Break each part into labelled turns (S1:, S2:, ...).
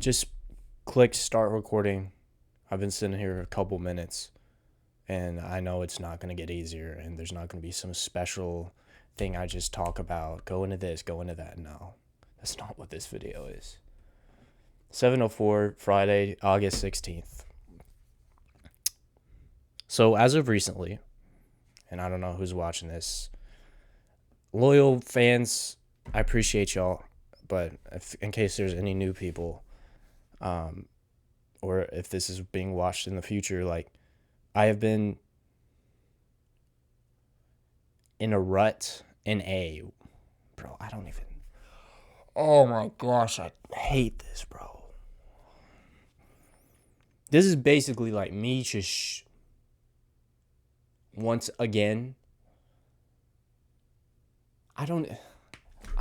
S1: just click start recording. I've been sitting here a couple minutes, and I know it's not going to get easier, and there's not going to be some special thing I just talk about. Go into this, go into that. No, that's not what this video is. 7:04, Friday, August 16th. So as of recently, and I don't know who's watching this, loyal fans, I appreciate y'all, but in case there's any new people, or if this is being watched in the future, like, I have been in a rut, bro, I don't even, oh my gosh, I hate this, bro. This is basically like me just, once again, I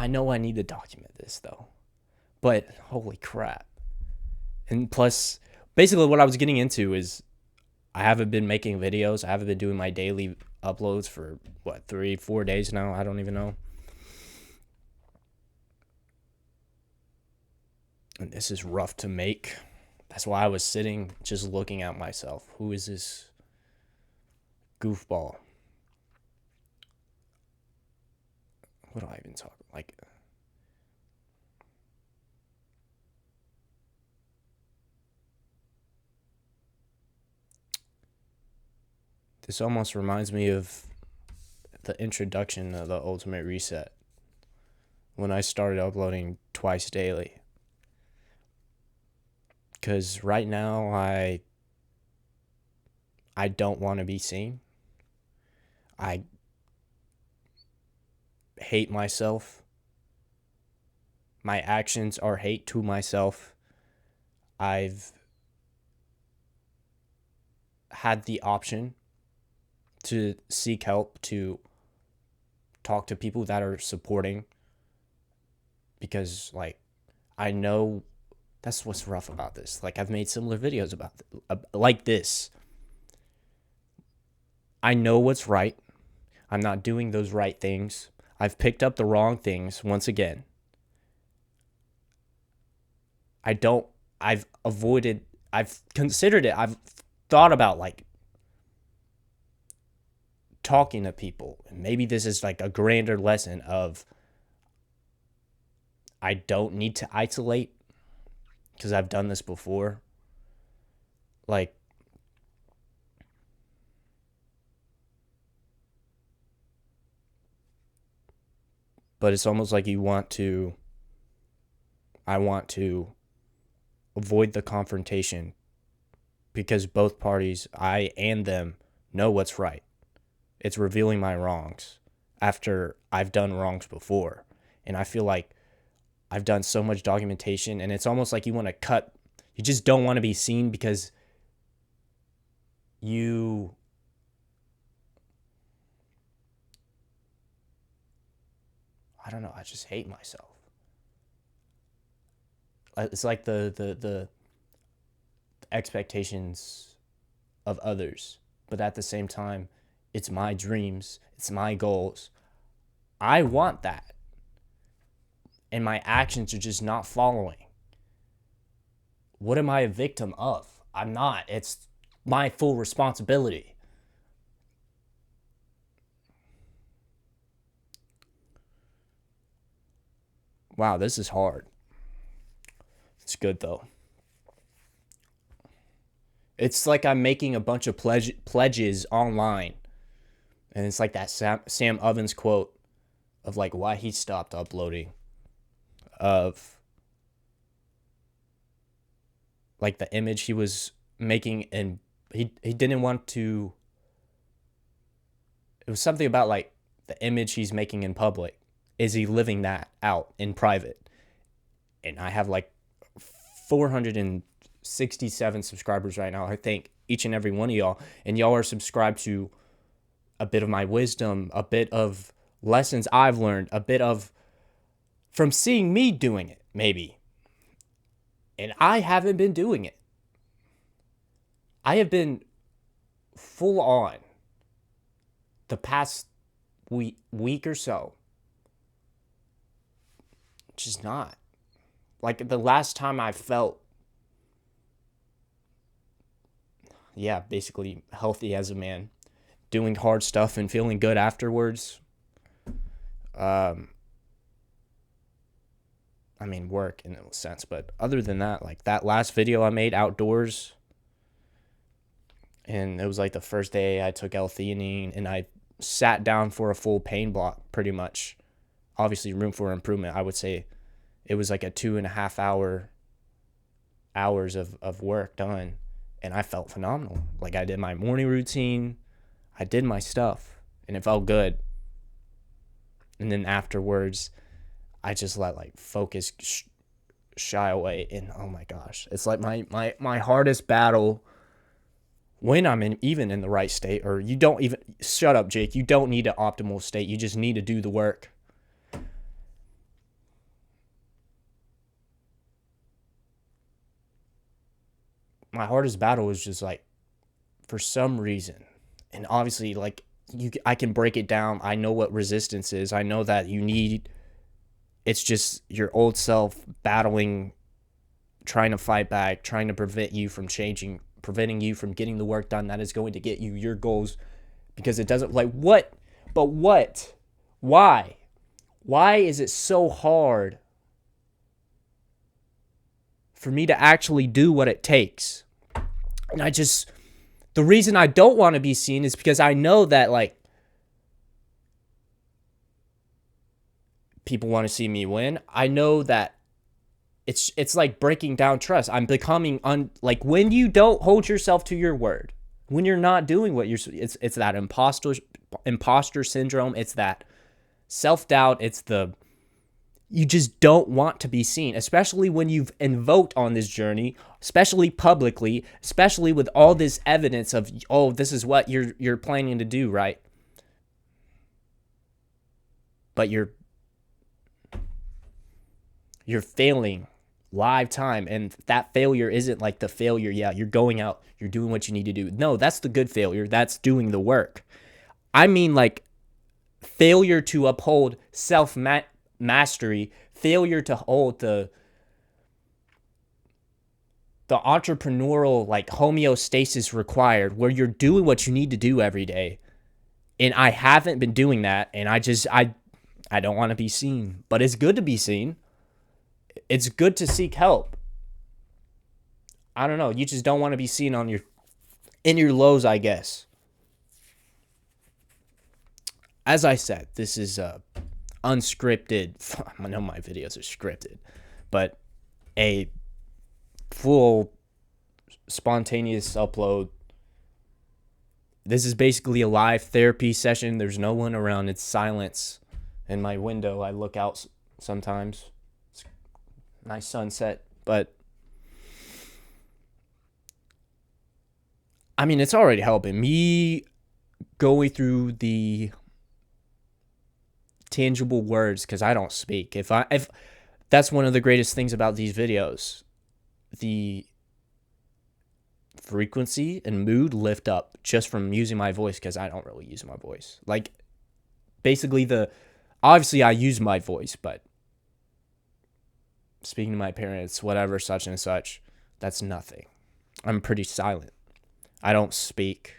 S1: know I need to document this though, but holy crap. And plus, basically what I was getting into is I haven't been making videos. I haven't been doing my daily uploads for, 3-4 days now? I don't even know. And this is rough to make. That's why I was sitting just looking at myself. Who is this goofball? What do I even talk? Like, this almost reminds me of the introduction of the Ultimate Reset when I started uploading twice daily. Because right now I don't want to be seen. I hate myself. My actions are hate to myself. I've had the option to seek help, to talk to people that are supporting, because, like, I know that's what's rough about this. Like, I've made similar videos about like this. I know what's right. I'm not doing those right things. I've picked up the wrong things once again. I've considered it. I've thought about, like, talking to people. And maybe this is like a grander lesson of I don't need to isolate, because I've done this before. Like, but it's almost like I want to avoid the confrontation, because both parties, I and them, know what's right. It's revealing my wrongs after I've done wrongs before. And I feel like I've done so much documentation, and it's almost like you just don't want to be seen, because I don't know, I just hate myself. It's like the expectations of others, but at the same time, it's my dreams, it's my goals. I want that, and my actions are just not following. What am I a victim of? I'm not. It's my full responsibility. Wow, this is hard. It's good though. It's like I'm making a bunch of pledges online. And it's like that Sam Ovens quote of, like, why he stopped uploading, of, like, the image he was making, and he didn't want to, it was something about, like, the image he's making in public. Is he living that out in private? And I have like 467 subscribers right now. I thank each and every one of y'all. And y'all are subscribed to a bit of my wisdom, a bit of lessons I've learned, a bit of from seeing me doing it, maybe. And I haven't been doing it. I have been full on the past week or so. Just not. Like, the last time I felt yeah, basically healthy as a man, doing hard stuff and feeling good afterwards. Um, I mean, work in a sense, but other than that, like that last video I made outdoors, and it was like the first day I took L-theanine, and I sat down for a full pain block, pretty much. Obviously, room for improvement. I would say it was like a 2.5 hours of work done, and I felt phenomenal. Like I did my morning routine, I did my stuff, and it felt good. And then afterwards, I just let like focus shy away, and oh my gosh, it's like my hardest battle when I'm even in the right state. Or you don't even, shut up, Jake, you don't need an optimal state, you just need to do the work. My hardest battle is just like, for some reason, and obviously like I can break it down. I know what resistance is. I know that you need, it's just your old self battling, trying to fight back, trying to prevent you from changing, preventing you from getting the work done that is going to get you your goals. Because it doesn't, like, what? But what? Why? Why is it so hard for me to actually do what it takes? And the reason I don't want to be seen is because I know that, like, people want to see me win. I know that it's like breaking down trust. I'm becoming like, when you don't hold yourself to your word, when you're not doing what it's that imposter syndrome. It's that self-doubt. It's you just don't want to be seen, especially when you've invoked on this journey, especially publicly, especially with all this evidence of, oh, this is what you're planning to do, right? But you're failing live time, and that failure isn't like the failure, yeah, you're going out, you're doing what you need to do. No, that's the good failure. That's doing the work. I mean, like, failure to uphold self-mastery, failure to hold the entrepreneurial, like, homeostasis required, where you're doing what you need to do every day. And I haven't been doing that, and I don't want to be seen. But it's good to be seen. It's good to seek help. I don't know. You just don't want to be seen in your lows, I guess. As I said, this is unscripted. I know my videos are scripted, but a full spontaneous upload. This is basically a live therapy session. There's no one around. It's silence. In my window, I look out sometimes. It's a nice sunset, but I mean, it's already helping me going through the tangible words, because I don't speak. If that's one of the greatest things about these videos, the frequency and mood lift up just from using my voice, because I don't really use my voice. Like, basically, obviously I use my voice, but speaking to my parents, whatever, such and such, that's nothing. I'm pretty silent. I don't speak.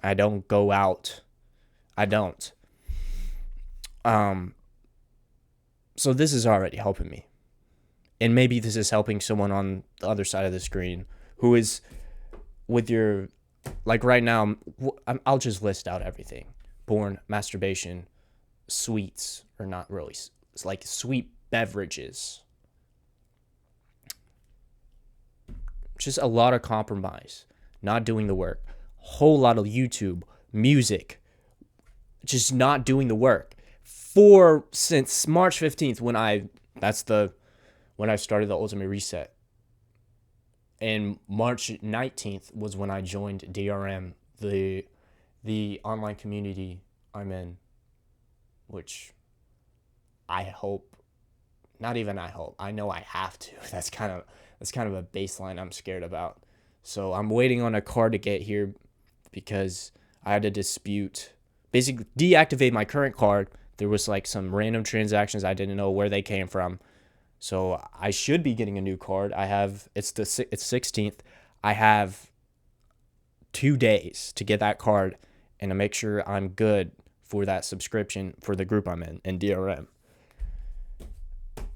S1: I don't go out. I don't. So this is already helping me. And maybe this is helping someone on the other side of the screen who is with your, like right now, I'll just list out everything. Porn, masturbation, sweets, or not really, it's like sweet beverages. Just a lot of compromise, not doing the work. Whole lot of YouTube, music, just not doing the work. Since March 15th, when I started the Ultimate Reset. And March 19th was when I joined DRM, the online community I'm in, which I hope, not even I hope, I know I have to. That's kind of a baseline I'm scared about. So I'm waiting on a card to get here, because I had to basically deactivate my current card. There was like some random transactions. I didn't know where they came from. So I should be getting a new card. It's 16th. I have 2 days to get that card and to make sure I'm good for that subscription for the group I'm in DRM.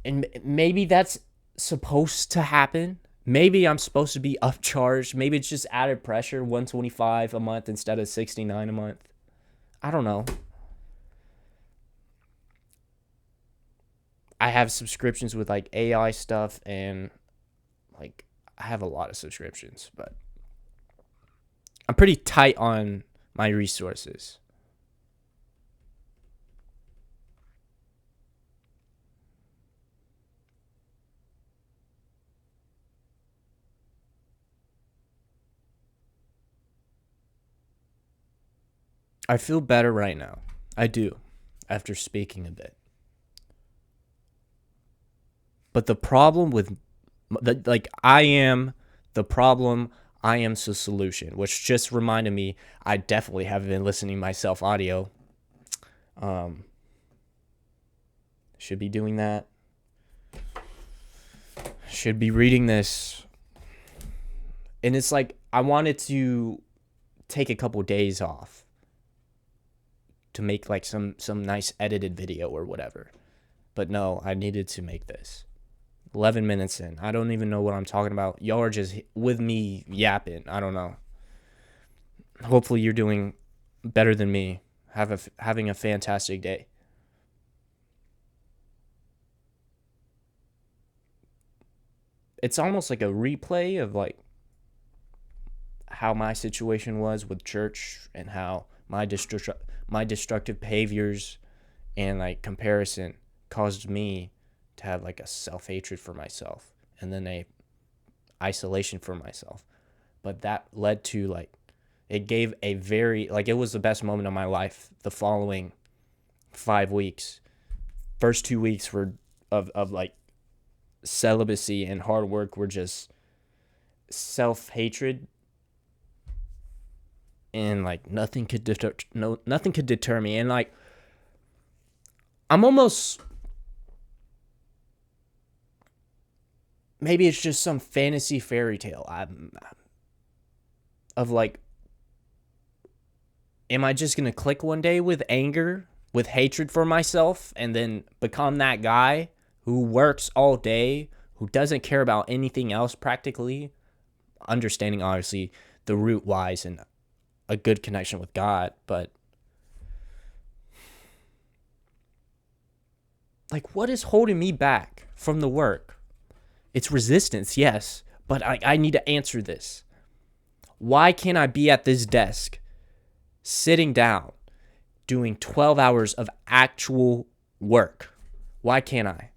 S1: And maybe that's supposed to happen. Maybe I'm supposed to be upcharged. Maybe it's just added pressure, $125 a month instead of $69 a month. I don't know. I have subscriptions with like AI stuff, and like I have a lot of subscriptions, but I'm pretty tight on my resources. I feel better right now. I do, after speaking a bit. But the problem with, I am the problem, I am the solution, which just reminded me I definitely haven't been listening to myself audio. Should be doing that. Should be reading this. And it's like, I wanted to take a couple days off to make like some nice edited video or whatever. But no, I needed to make this. 11 minutes in. I don't even know what I'm talking about. Y'all are just with me yapping. I don't know. Hopefully you're doing better than me. Having a fantastic day. It's almost like a replay of like how my situation was with church and how my destructive behaviors and like comparison caused me to have like a self-hatred for myself and then a isolation for myself. But that led to like, it gave a very, like, it was the best moment of my life. The following 5 weeks, first 2 weeks were of like celibacy and hard work were just self-hatred, and like nothing could deter me. And like I'm almost, maybe it's just some fantasy fairy tale of like, am I just gonna click one day with anger, with hatred for myself, and then become that guy who works all day, who doesn't care about anything else practically, understanding obviously the root wise and a good connection with God, but like, what is holding me back from the work? It's resistance, yes, but I need to answer this. Why can't I be at this desk, sitting down, doing 12 hours of actual work? Why can't I?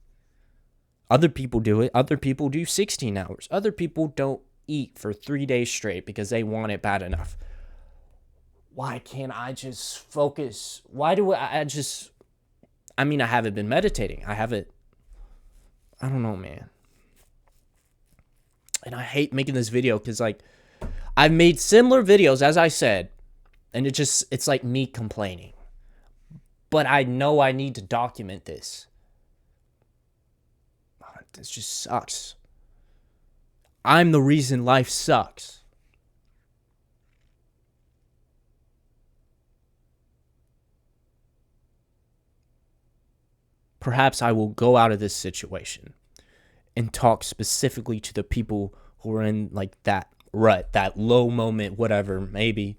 S1: Other people do it. Other people do 16 hours. Other people don't eat for 3 days straight because they want it bad enough. Why can't I just focus? Why do I just... I mean, I haven't been meditating. I don't know, man. And I hate making this video because, like, I've made similar videos, as I said, and it's like me complaining. But I know I need to document this. This just sucks. I'm the reason life sucks. Perhaps I will go out of this situation and talk specifically to the people who are in like that rut, that low moment, whatever, maybe.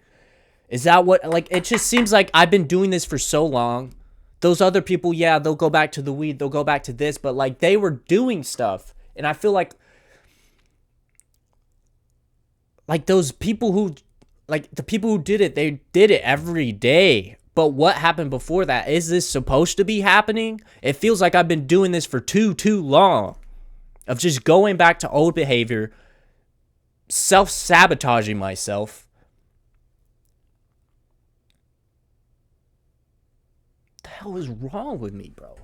S1: Is that what, like, it just seems like I've been doing this for so long. Those other people, yeah, they'll go back to the weed, they'll go back to this, but like they were doing stuff. And I feel like those people who, like the people who did it, they did it every day. But what happened before that? Is this supposed to be happening? It feels like I've been doing this for too long. Of just going back to old behavior, self-sabotaging myself. What the hell is wrong with me, bro?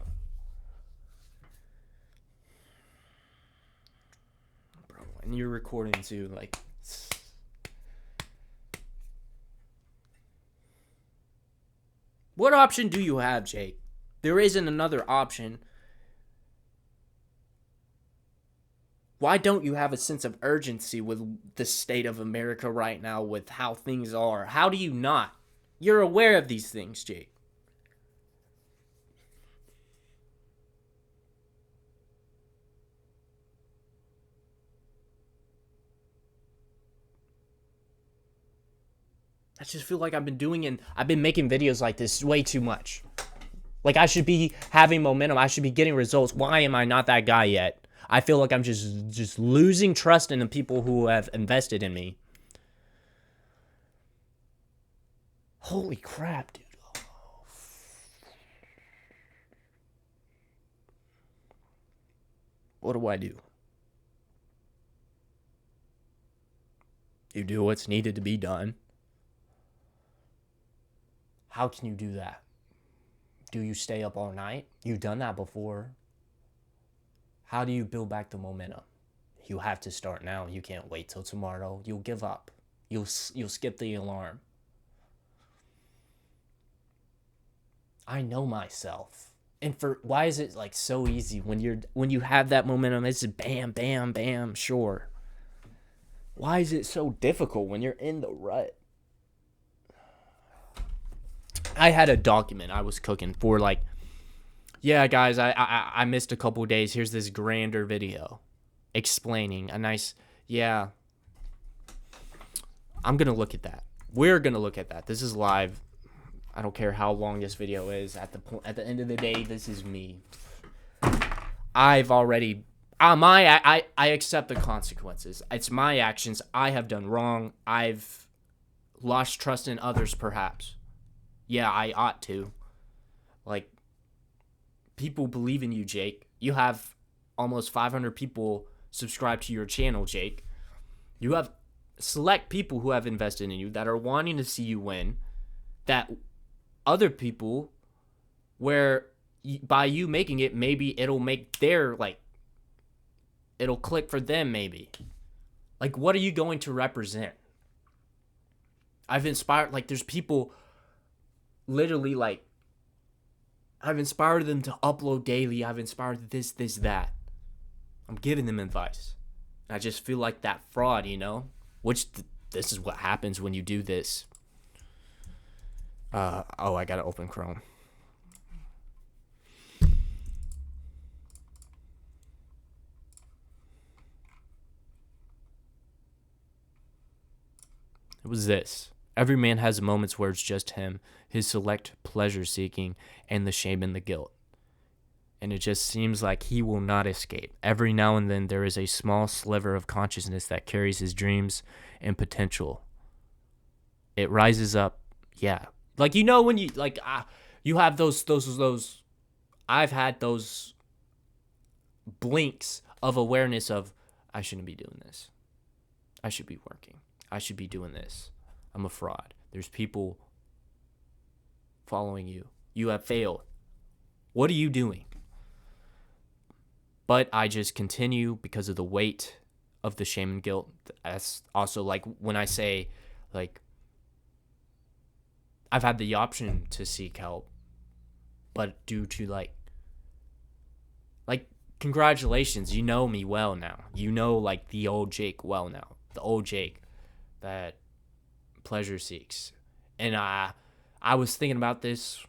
S1: Bro, and you're recording too, like... What option do you have, Jake? There isn't another option. Why don't you have a sense of urgency with the state of America right now, with how things are? How do you not? You're aware of these things, Jake. I just feel like I've been making videos like this way too much. Like, I should be having momentum. I should be getting results. Why am I not that guy yet? I feel like I'm just losing trust in the people who have invested in me. Holy crap, dude. What do I do? You do what's needed to be done. How can you do that? Do you stay up all night? You've done that before. How do you build back the momentum? You have to start now. You can't wait till tomorrow. You'll give up. You'll skip the alarm. I know myself. And for why is it like so easy when you have that momentum? It's just bam, bam, bam, sure. Why is it so difficult when you're in the rut? I had a document I was cooking for, like, yeah, guys, I missed a couple of days. Here's this grander video explaining a nice, yeah. I'm going to look at that. We're going to look at that. This is live. I don't care how long this video is. At the end of the day, this is me. I've already I accept the consequences. It's my actions. I have done wrong. I've lost trust in others, perhaps. Yeah, I ought to. Like, people believe in you, Jake. You have almost 500 people subscribe to your channel, Jake. You have select people who have invested in you that are wanting to see you win. That other people, where by you making it, maybe it'll make their, like, it'll click for them, maybe. Like, what are you going to represent? I've inspired, like, there's people literally, like, I've inspired them to upload daily. I've inspired this, that. I'm giving them advice. I just feel like that fraud, you know? Which, this is what happens when you do this. I gotta open Chrome. It was this. Every man has moments where it's just him, his select pleasure seeking, and the shame and the guilt. And it just seems like he will not escape. Every now and then there is a small sliver of consciousness that carries his dreams and potential. It rises up, yeah. Like, you know, when you, like, you have those, I've had those blinks of awareness of, I shouldn't be doing this. I should be working. I should be doing this. I'm a fraud. There's people following you. You have failed. What are you doing? But I just continue because of the weight of the shame and guilt. That's also, like, when I say, like, I've had the option to seek help, but due to, like, congratulations, you know me well now. You know, like, the old Jake well now. The old Jake that pleasure seeks. And I was thinking about this,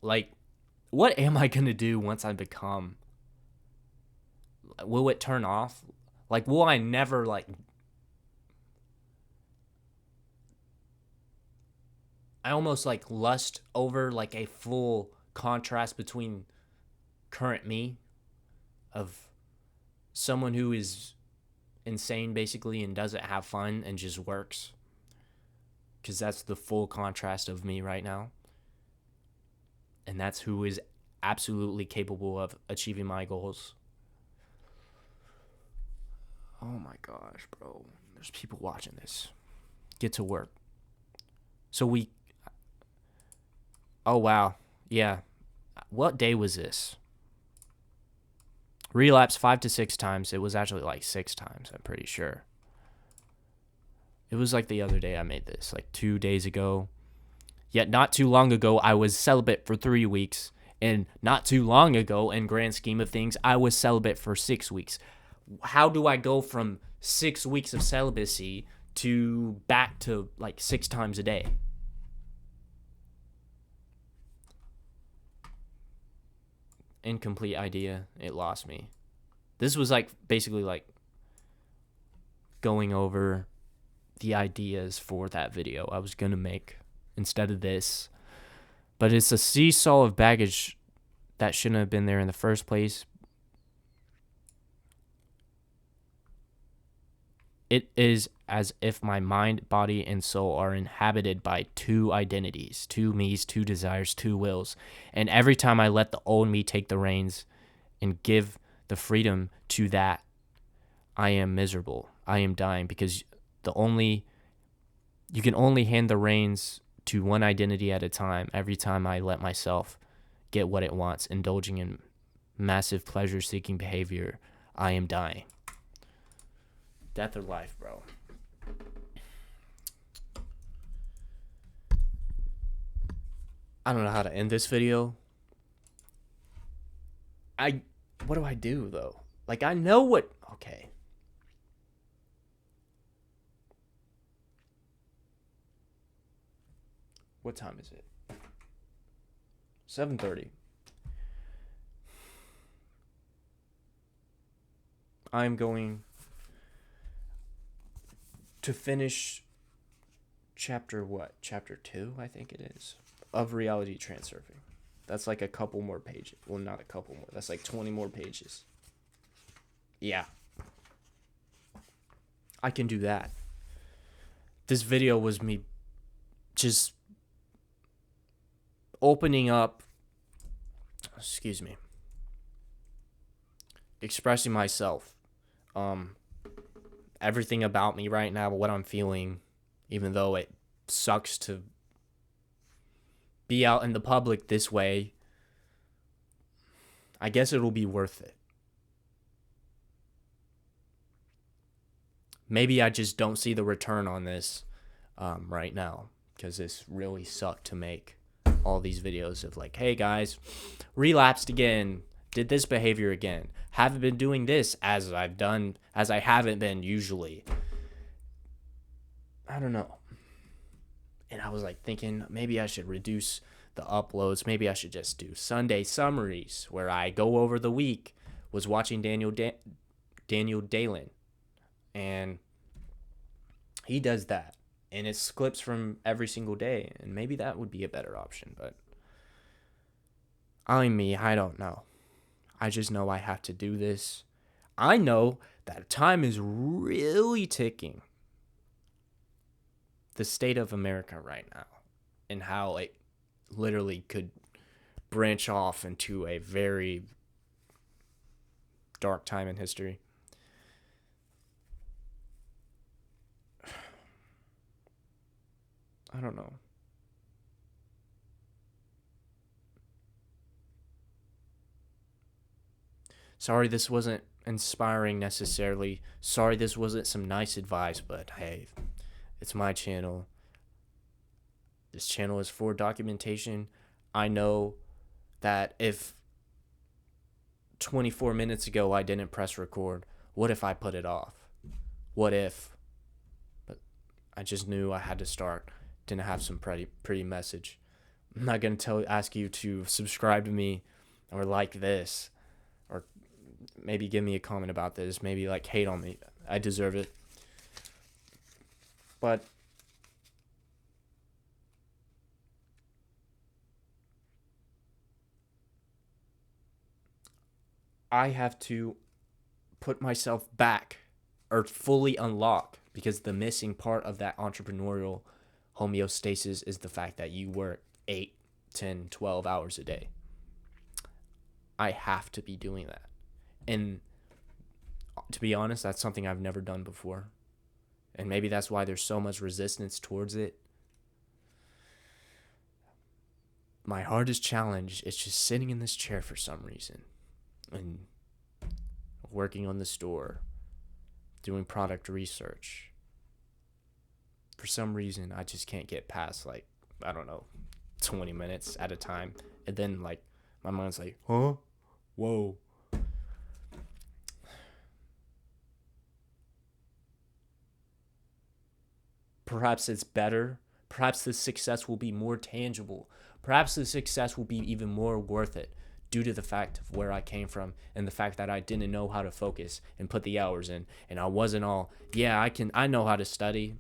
S1: like, what am I gonna do once I become, will it turn off? Like, will I never, like, I almost, like, lust over, like, a full contrast between current me of someone who is insane, basically, and doesn't have fun and just works, because that's the full contrast of me right now, and that's who is absolutely capable of achieving my goals. Oh my gosh, bro, there's people watching this. Get to work. Oh wow, yeah, what day was this? Relapse 5 to 6 times. It was actually like 6 times, I'm pretty sure. It was like the other day I made this, like 2 days ago. Yet not too long ago, I was celibate for 3 weeks. And not too long ago, in grand scheme of things, I was celibate for 6 weeks. How do I go from 6 weeks of celibacy to back to like 6 times a day? Incomplete idea. It lost me. This was like basically like going over the ideas for that video I was going to make instead of this. But it's a seesaw of baggage that shouldn't have been there in the first place. It is as if my mind, body, and soul are inhabited by two identities, two me's, two desires, two wills. And every time I let the old me take the reins and give the freedom to that, I am miserable. I am dying, because you can only hand the reins to one identity at a time. Every time I let myself get what it wants, indulging in massive pleasure-seeking behavior, I am dying. Death or life, bro. I don't know how to end this video. What do I do, though? Like, I know what... Okay. What time is it? 7:30. I'm going to finish chapter 2, I think it is, of reality transurfing. That's like a couple more pages. Well, not a couple more. That's like 20 more pages. Yeah. I can do that. This video was me just opening up, expressing myself. Everything about me right now, what I'm feeling, even though it sucks to be out in the public this way, I guess it'll be worth it. Maybe I just don't see the return on this right now, because this really sucked to make all these videos of like, hey guys, relapsed again, did this behavior again, haven't been doing this as I haven't been usually. I don't know. And I was like thinking maybe I should reduce the uploads. Maybe I should just do Sunday summaries where I go over the week. Was watching Daniel Dalen, and he does that, and it's clips from every single day, and maybe that would be a better option. But I don't know. I just know I have to do this. I know that time is really ticking. The state of America right now, and how it literally could branch off into a very dark time in history. I don't know. Sorry this wasn't inspiring necessarily. Sorry this wasn't some nice advice, but hey, it's my channel. This channel is for documentation. I know that if 24 minutes ago I didn't press record, what if I put it off? What if? But I just knew I had to start. Didn't have some pretty message. I'm not going to ask you to subscribe to me or like this, or maybe give me a comment about this, maybe like hate on me. I deserve it. But I have to put myself back, or fully unlock, because the missing part of that entrepreneurial homeostasis is the fact that you work 8, 10, 12 hours a day. I have to be doing that. And to be honest, that's something I've never done before. And maybe that's why there's so much resistance towards it. My hardest challenge is just sitting in this chair for some reason and working on the store, doing product research. For some reason, I just can't get past, like, I don't know, 20 minutes at a time. And then, like, my mind's like, huh? Whoa. Perhaps it's better. Perhaps the success will be more tangible. Perhaps the success will be even more worth it due to the fact of where I came from and the fact that I didn't know how to focus and put the hours in. And I wasn't all, yeah, I know how to study.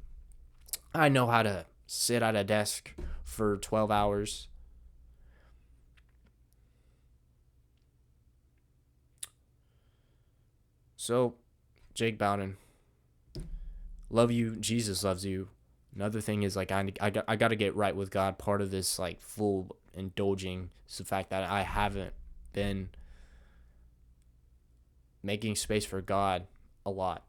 S1: I know how to sit at a desk for 12 hours. So, Jake Bowden, love you. Jesus loves you. Another thing is like I got to get right with God. Part of this like full indulging is the fact that I haven't been making space for God a lot.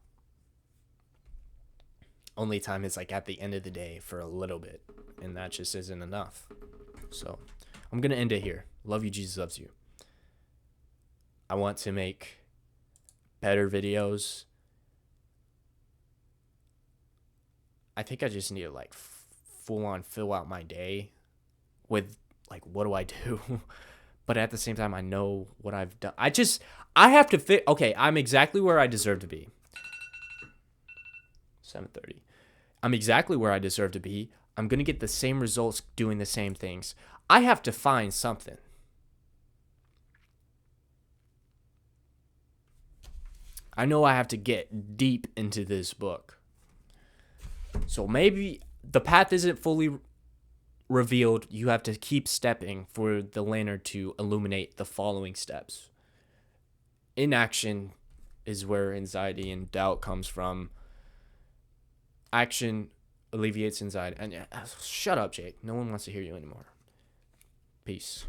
S1: Only time is like at the end of the day for a little bit, and that just isn't enough. So I'm gonna end it here. Love you. Jesus loves you. I want to make better videos. I think I just need to like full on fill out my day with like what do I do? But at the same time I know what I've done. I have to fit. Okay, I'm exactly where I deserve to be. 7:30. I'm exactly where I deserve to be. I'm going to get the same results doing the same things. I have to find something. I know I have to get deep into this book. So maybe the path isn't fully revealed. You have to keep stepping for the lantern to illuminate the following steps. Inaction is where anxiety and doubt comes from. Action alleviates anxiety. And shut up, Jake. No one wants to hear you anymore. Peace.